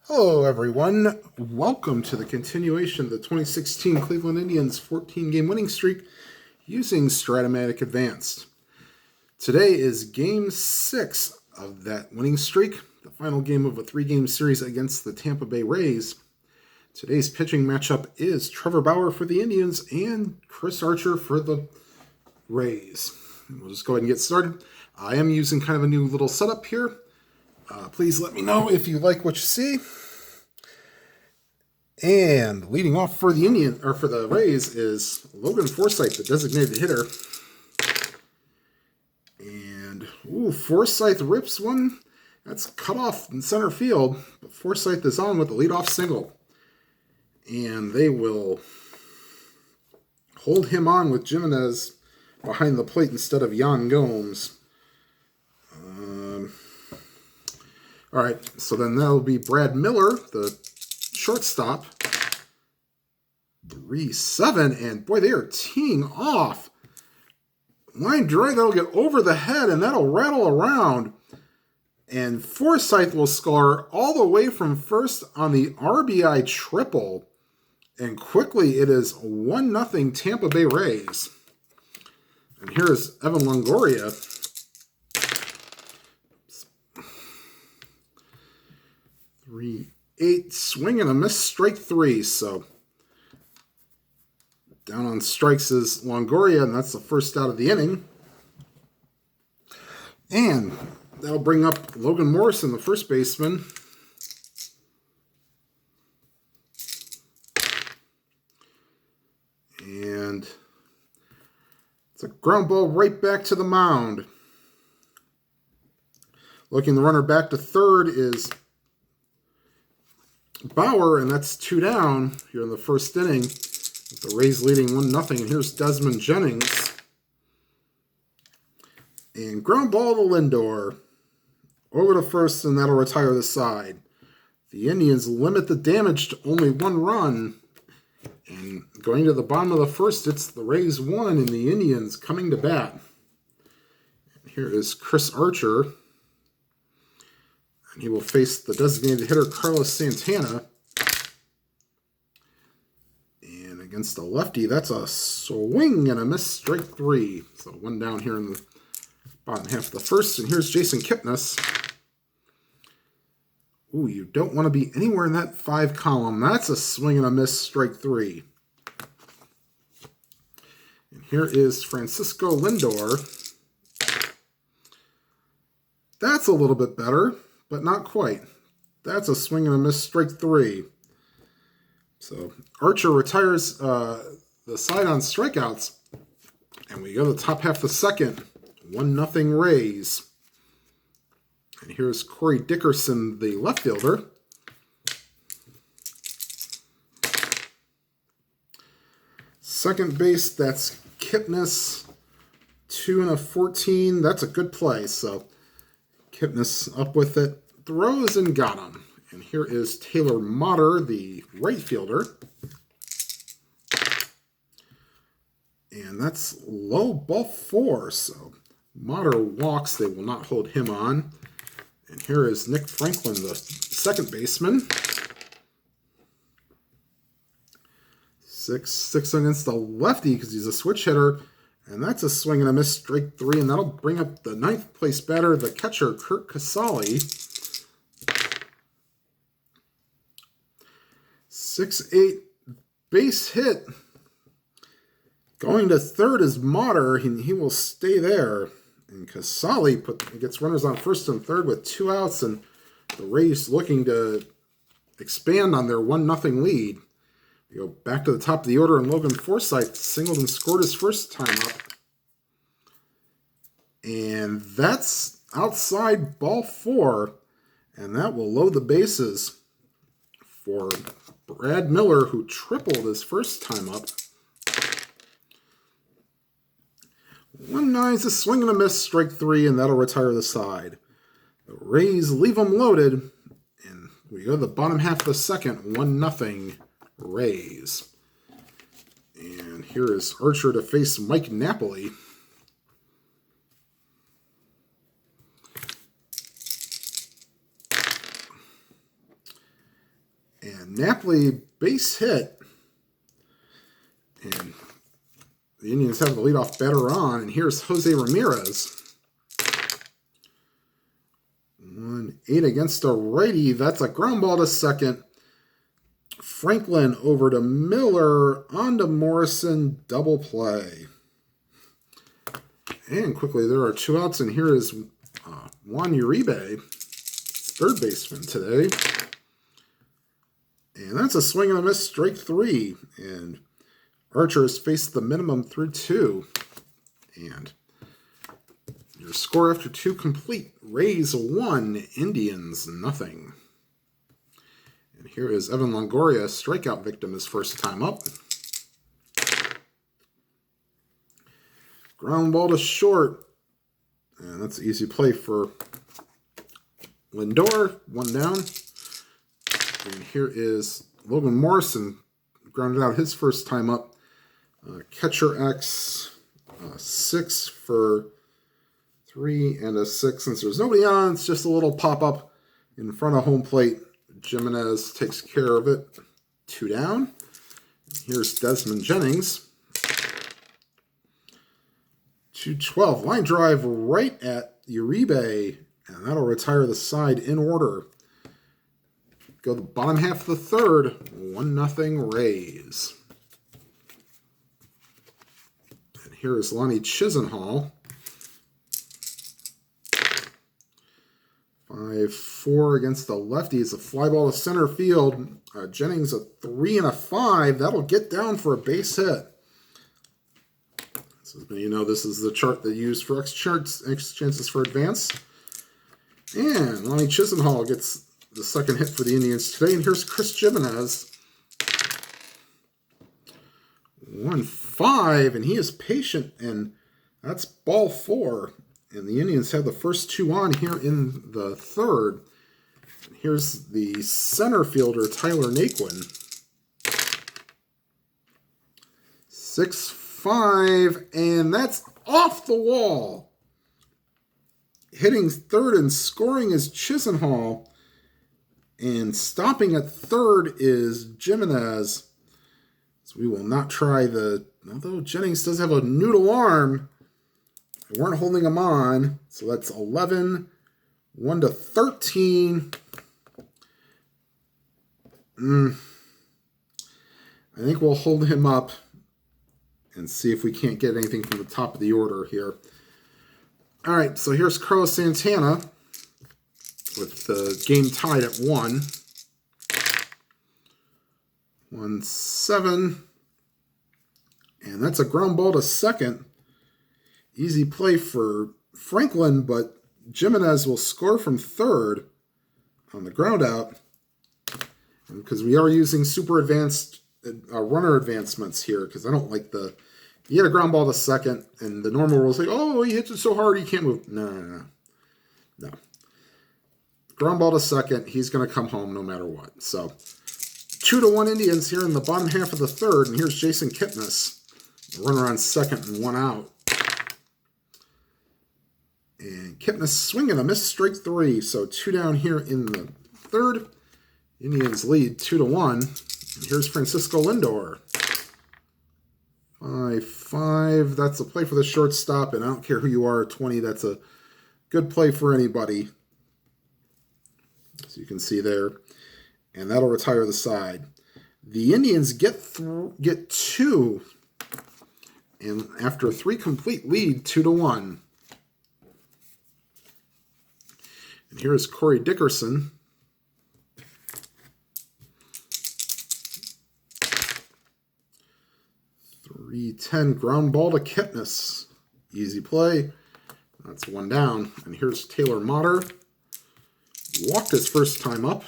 Hello, everyone. Welcome to the continuation of the 2016 Cleveland Indians 14-game winning streak using Strat Advanced. Today is Game 6 of that winning streak, the final game of a 3-game series against the Tampa Bay Rays. Today's pitching matchup is Trevor Bauer for the Indians and Chris Archer for the Rays. We'll just go ahead and get started. I am using kind of a new little setup here. Please let me know if you like what you see. And leading off for the Rays is Logan Forsythe, the designated hitter. And Forsythe rips one. That's cut off in center field, but Forsythe is on with the leadoff single. And they will hold him on with Jimenez behind the plate instead of Yan Gomes. All right, so then that'll be Brad Miller, the shortstop. 3-7, and boy, they are teeing off. Line drive, that'll get over the head, and that'll rattle around. And Forsythe will score all the way from first on the RBI triple. And quickly, it is 1-0 Tampa Bay Rays. And here is Evan Longoria. 3-8, swing and a miss, strike 3. So down on strikes is Longoria, and that's the first out of the inning. And that'll bring up Logan Morrison, the first baseman. And it's a ground ball right back to the mound. Looking the runner back to third is Bauer, and that's 2 down here in the first inning. With the Rays leading 1-0. And here's Desmond Jennings. And ground ball to Lindor. Over to first, and that'll retire the side. The Indians limit the damage to only 1 run. And going to the bottom of the first, it's the Rays 1 and the Indians coming to bat. And here is Chris Archer. And he will face the designated hitter, Carlos Santana. And against a lefty, that's a swing and a miss, strike 3. So 1 down here in the bottom half of the first. And here's Jason Kipnis. Ooh, you don't want to be anywhere in that 5 column. That's a swing and a miss, strike 3. And here is Francisco Lindor. That's a little bit better, but not quite. That's a swing and a miss, strike 3. So Archer retires the side on strikeouts. And we go to the top half of the second. 1-0 Rays. And here's Corey Dickerson, the left fielder. Second base, that's Kipnis. 2 and a 14. That's a good play. So Kipnis up with it. Throws and got him. And here is Taylor Motter, the right fielder. And that's low, ball 4. So Motter walks. They will not hold him on. And here is Nick Franklin, the second baseman. 6 against the lefty because he's a switch hitter. And that's a swing and a miss, strike 3. And that'll bring up the 9th place batter, the catcher, Kurt Casale. 6-8 base hit. Going to third is Motter. He will stay there. And Casale gets runners on first and third with 2 outs. And the Rays looking to expand on their 1-0 lead. We go back to the top of the order, and Logan Forsythe singled and scored his first time up. And that's outside, ball 4. And that will load the bases for Brad Miller, who tripled his first time up. 1-9 is a swing and a miss, strike 3, and that'll retire the side. The Rays leave them loaded, and we go to the bottom half of the second, 1-0 Rays. And here is Archer to face Mike Napoli. And Napoli base hit. And the Indians have the leadoff batter on. And here's Jose Ramirez. 1-8 against a righty. That's a ground ball to second. Franklin over to Miller, on to Morrison, double play. And quickly, there are 2 outs, and here is Juan Uribe, third baseman today. And that's a swing and a miss, strike 3. And Archer has faced the minimum through 2. And your score after 2 complete. Rays 1, Indians nothing. And here is Evan Longoria, strikeout victim, his first time up. Ground ball to short. And that's an easy play for Lindor, 1 down. And here is Logan Morrison, grounded out his first time up. Catcher X, 6 for 3 and a 6. Since there's nobody on, it's just a little pop-up in front of home plate. Jimenez takes care of it. 2 down. Here's Desmond Jennings. 2-12. Line drive right at Uribe. And that'll retire the side in order. Go the bottom half of the third. 1-0 Rays. And here is Lonnie Chisenhall. 5-4 against the lefty. It's a fly ball to center field. Jennings a 3 and a 5. That'll get down for a base hit. So, you know, this is the chart they use for X chances for advance. And Lonnie Chisenhall gets the second hit for the Indians today. And here's Chris Jimenez. 1-5, and he is patient, and that's ball 4. And the Indians have the first 2 on here in the third. And here's the center fielder, Tyler Naquin. 6-5, and that's off the wall. Hitting third and scoring is Chisenhall. And stopping at third is Jimenez. So we will not try although Jennings does have a noodle arm, they weren't holding him on. So that's 11, 1-13. I think we'll hold him up and see if we can't get anything from the top of the order here. All right, so here's Carlos Santana with the game tied at 1. 1-7. And that's a ground ball to second. Easy play for Franklin, but Jimenez will score from third on the ground out. And because we are using super advanced runner advancements here, because I don't like he had a ground ball to second, and the normal rule is like, oh, he hits it so hard he can't move. No. Ground ball to second, he's going to come home no matter what. So 2-1 Indians here in the bottom half of the third, and here's Jason Kipnis. Runner on second and 1 out. And Kipnis swinging a miss, strike 3. So 2 down here in the third. Indians lead 2-1. And here's Francisco Lindor. 5-5. That's a play for the shortstop, and I don't care who you are, 20. That's a good play for anybody. So you can see there. And that'll retire the side. The Indians get 2. And after a 3 complete lead, 2-1. And here is Corey Dickerson. 3-10 ground ball to Kipnis. Easy play. That's 1 down. And here's Taylor Motter. Walked his first time up.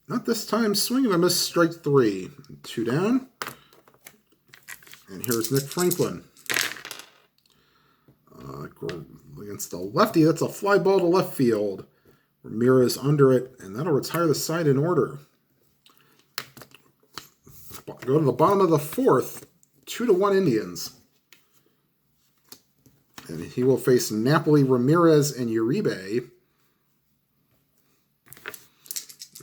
Not this time. Swing and a miss, strike 3. 2 down. And here's Nick Franklin. Against the lefty, that's a fly ball to left field. Ramirez under it, and that'll retire the side in order. Go to the bottom of the fourth, 2-1 Indians. And he will face Napoli, Ramirez, and Uribe.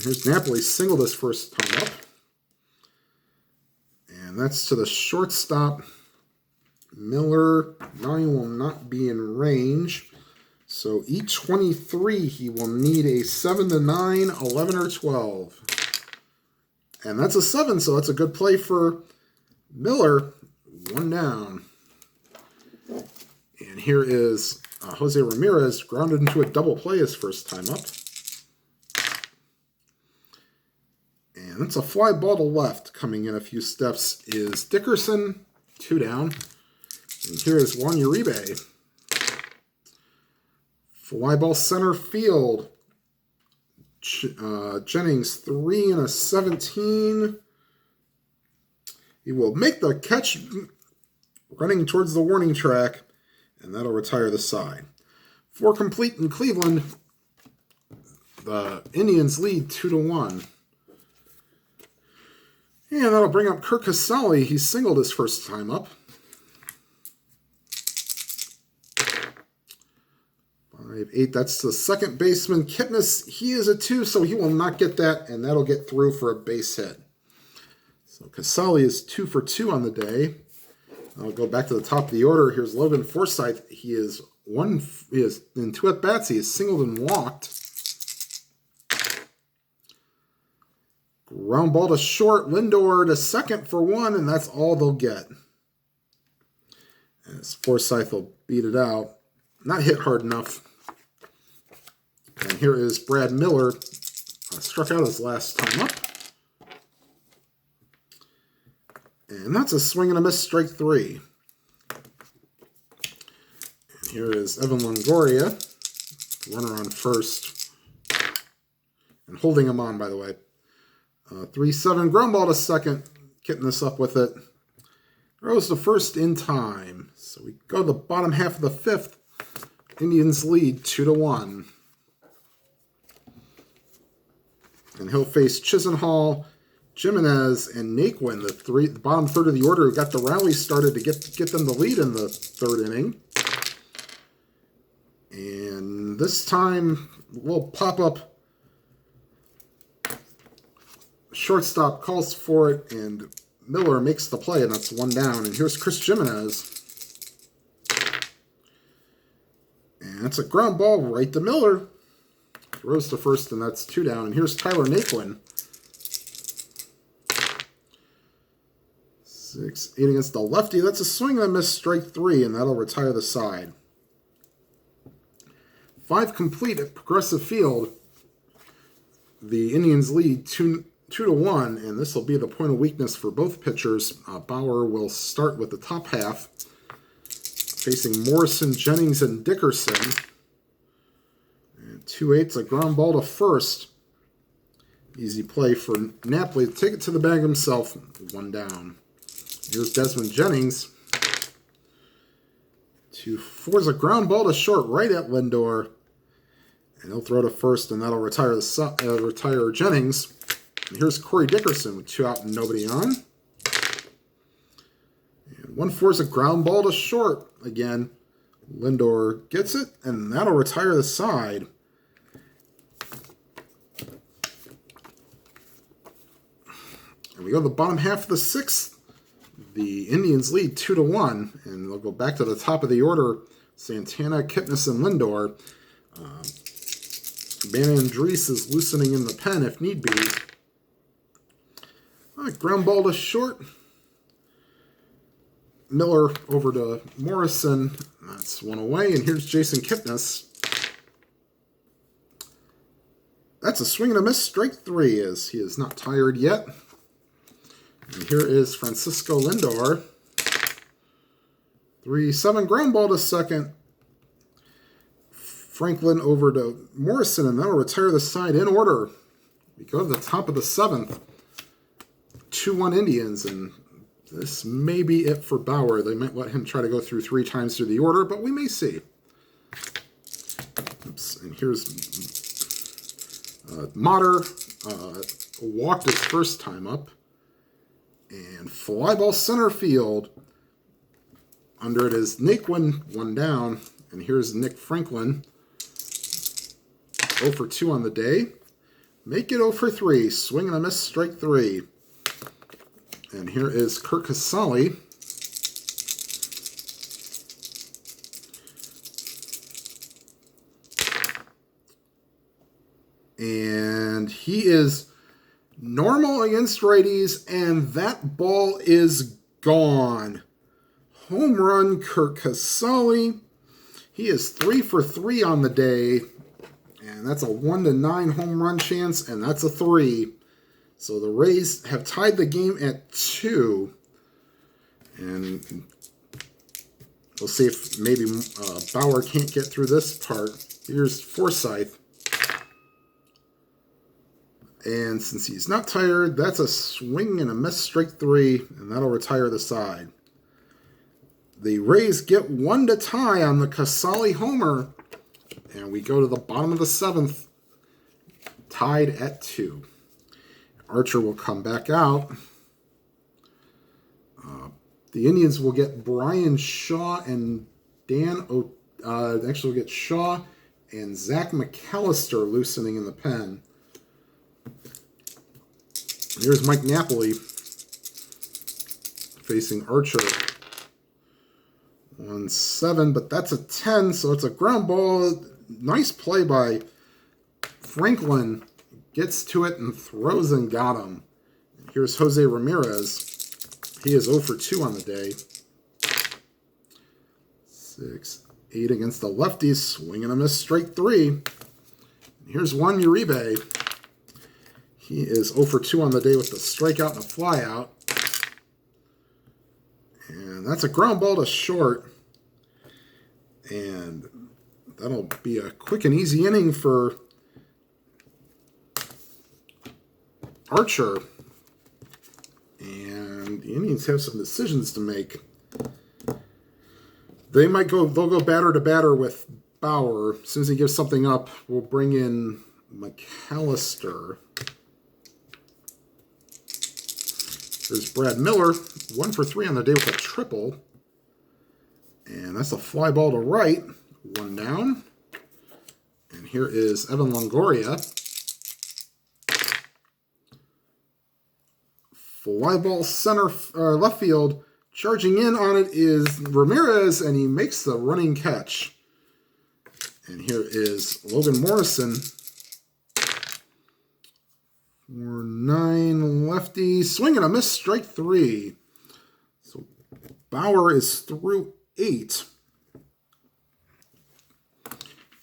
Here's Napoli, singled his first time up. And that's to the shortstop. Miller, now he will not be in range. So E23, he will need a 7 to 9, 11, or 12. And that's a 7, so that's a good play for Miller. 1 down. And here is Jose Ramirez, grounded into a double play his first time up. And that's a fly ball to left. Coming in a few steps is Dickerson, 2 down. And here is Juan Uribe. Fly ball center field. Jennings, 3 and a 17. He will make the catch running towards the warning track, and that'll retire the side. 4 complete in Cleveland. The Indians lead 2 to 1. And that'll bring up Kirk Casale. He singled his first time up. 5-8, that's the second baseman. Kipnis, he is a 2, so he will not get that, and that'll get through for a base hit. So Casale is 2 for 2 on the day. I'll go back to the top of the order. Here's Logan Forsythe. He is in 2 at-bats. He is singled and walked. Ground ball to short. Lindor to second for 1, and that's all they'll get. As Forsythe will beat it out. Not hit hard enough. And here is Brad Miller. Struck out his last time up. And that's a swing and a miss, strike 3. And here is Evan Longoria. Runner on first. And holding him on, by the way. 3-7, ground ball to second. Getting this up with it. Throws to first in time. So we go to the bottom half of the 5th. Indians lead 2 to 1. And he'll face Chisenhall, Jimenez, and Naquin, the bottom third of the order, who got the rally started to get them the lead in the 3rd inning. And this time we'll pop up. Shortstop calls for it, and Miller makes the play, and that's 1 down. And here's Chris Jimenez. And it's a ground ball right to Miller. Throws to first, and that's 2 down. And here's Tyler Naquin. 6-8 against the lefty. That's a swing and a miss, strike 3, and that'll retire the side. 5 complete at Progressive Field. The Indians lead 2 to 1, and this will be the point of weakness for both pitchers. Bauer will start with the top half, facing Morrison, Jennings, and Dickerson. And 2-8's a ground ball to first. Easy play for Napoli to take it to the bag himself. 1 down. Here's Desmond Jennings. 2-4's a ground ball to short right at Lindor. And he'll throw to first, and that'll retire Jennings. And here's Corey Dickerson with 2 out and nobody on. And 1-4's a ground ball to short. Again, Lindor gets it, and that'll retire the side. And we go to the bottom half of the 6th. The Indians lead 2 to 1, and they'll go back to the top of the order. Santana, Kipnis, and Lindor. Andrees is loosening in the pen if need be. Ground ball to short. Miller over to Morrison. That's 1 away, and here's Jason Kipnis. That's a swing and a miss, strike 3, as he is not tired yet. And here is Francisco Lindor. 3-7, ground ball to second. Franklin over to Morrison, and that'll retire the side in order. We go to the top of the 7th. 2-1 Indians, and this may be it for Bauer. They might let him try to go through 3 times through the order, but we may see. Oops, and here's Motter. Walked his first time up. And fly ball center field. Under it is Naquin, 1 down. And here's Nick Franklin. 0 for 2 on the day. Make it 0 for 3. Swing and a miss, strike 3. And here is Curt Casali. And he is normal against righties, and that ball is gone. Home run, Curt Casali. He is 3 for 3 on the day, and that's a 1-9 home run chance, and that's a 3. So the Rays have tied the game at 2, and we'll see if maybe Bauer can't get through this part. Here's Forsythe. And since he's not tired, that's a swing and a miss, strike 3, and that'll retire the side. The Rays get 1 to tie on the Casali homer, and we go to the bottom of the 7th, tied at 2. Archer will come back out. The Indians will get Brian Shaw and actually we'll get Shaw and Zach McAllister loosening in the pen. Here's Mike Napoli facing Archer. 1-7, but that's a 10, so it's a ground ball. Nice play by Franklin. Gets to it and throws and got him. Here's Jose Ramirez. He is 0 for 2 on the day. 6-8 against the lefties. Swing and a miss, strike 3. Here's Juan Uribe. He is 0 for 2 on the day with the strikeout and a flyout. And that's a ground ball to short. And that'll be a quick and easy inning for Archer. And the Indians have some decisions to make. They'll go batter to batter with Bauer. As soon as he gives something up, we'll bring in McAllister. There's Brad Miller, 1 for 3 on the day with a triple. And that's a fly ball to right, 1 down. And here is Evan Longoria. Fly ball left field. Charging in on it is Ramirez, and he makes the running catch. And here is Logan Morrison. 4-9 lefty. Swing and a miss, strike 3. So Bauer is through 8.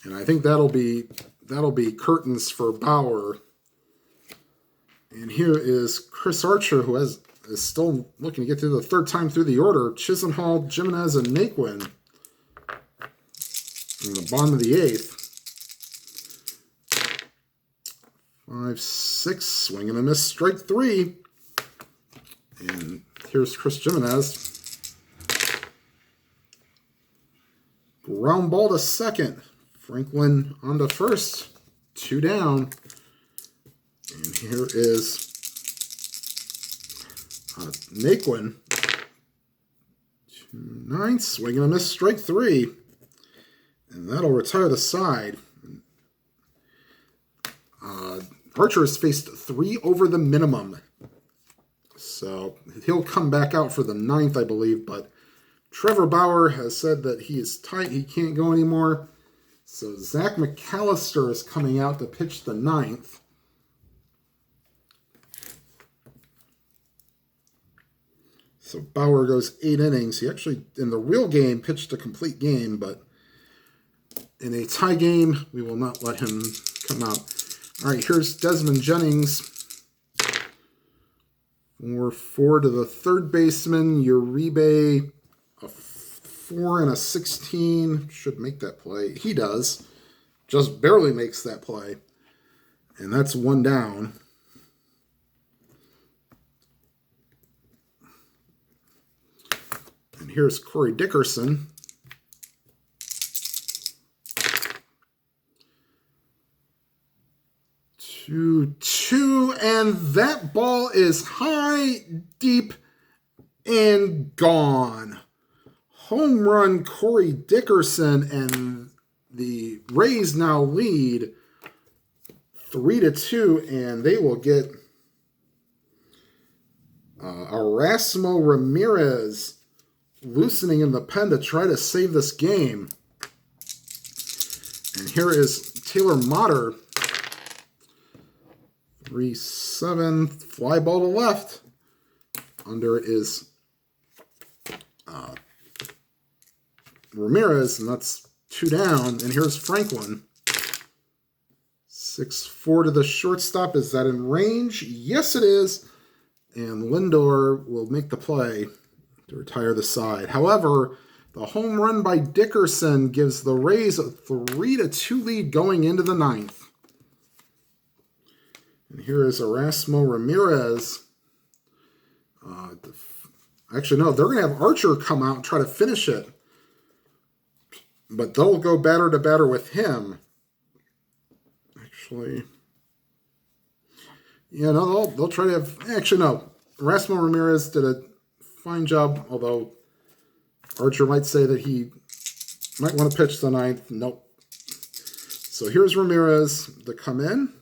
And I think that'll be curtains for Bauer. And here is Chris Archer, who is still looking to get through the 3rd time through the order. Chisenhall, Jimenez, and Naquin in the bottom of the 8th. 5-6, swing and a miss, strike 3. And here's Chris Jimenez. Ground ball to second. Franklin on to first. 2 down. And here is Naquin. 2-9, swing and a miss, strike 3. And that'll retire the side. Archer has faced 3 over the minimum. So he'll come back out for the 9th, I believe. But Trevor Bauer has said that he is tight. He can't go anymore. So Zach McAllister is coming out to pitch the 9th. So Bauer goes 8 innings. He actually, in the real game, pitched a complete game. But in a tie game, we will not let him come out. All right, here's Desmond Jennings. 4-4 to the 3rd baseman. Uribe, a 4 and a 16. Should make that play. He does. Just barely makes that play. And that's 1 down. And here's Corey Dickerson. 2-2, and that ball is high, deep, and gone. Home run, Corey Dickerson, and the Rays now lead 3-2, and they will get Erasmo Ramirez loosening in the pen to try to save this game. And here is Taylor Motter. 3-7, fly ball to left. Under it is Ramirez, and that's 2 down. And here's Franklin. 6-4 to the shortstop. Is that in range? Yes, it is. And Lindor will make the play to retire the side. However, the home run by Dickerson gives the Rays a 3-2 lead going into the 9th. And here is Erasmo Ramirez. Actually, no, they're going to have Archer come out and try to finish it. But they'll go batter to batter with him. Actually, yeah, no, they'll try to have... Actually, no. Erasmo Ramirez did a fine job, although Archer might say that he might want to pitch the 9th. Nope. So here's Ramirez to come in.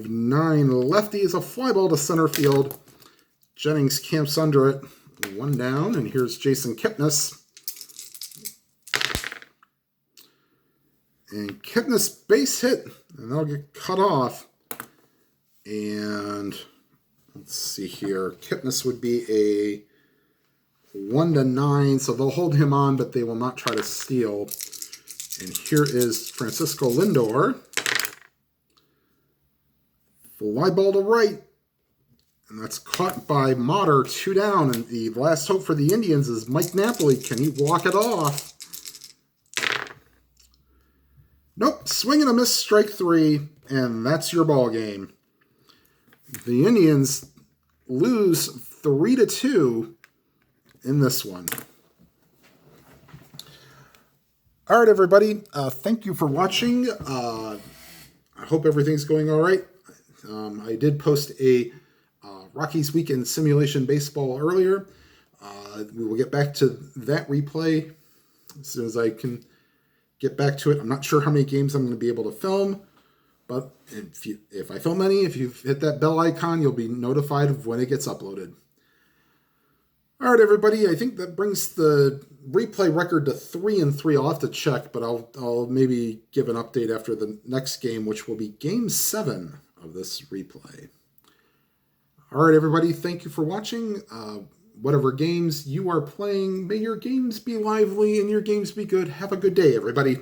Nine lefty is a fly ball to center field. Jennings camps under it. 1 down, and here's Jason Kipnis. And Kipnis base hit, and that'll get cut off. And let's see here. Kipnis would be a 1-9, so they'll hold him on, but they will not try to steal. And here is Francisco Lindor. Fly ball to right. And that's caught by Motter, 2 down. And the last hope for the Indians is Mike Napoli. Can he walk it off? Nope. Swing and a miss, strike 3. And that's your ball game. The Indians lose 3-2 in this one. All right, everybody. Thank you for watching. I hope everything's going all right. I did post a Rockies Weekend Simulation Baseball earlier. We will get back to that replay as soon as I can get back to it. I'm not sure how many games I'm going to be able to film, but if I film any, if you hit that bell icon, you'll be notified of when it gets uploaded. All right, everybody. I think that brings the replay record to 3-3. I'll have to check, but I'll maybe give an update after the next game, which will be Game 7 of this replay. All right, everybody, thank you for watching. Whatever games you are playing, may your games be lively and your games be good. Have a good day, everybody.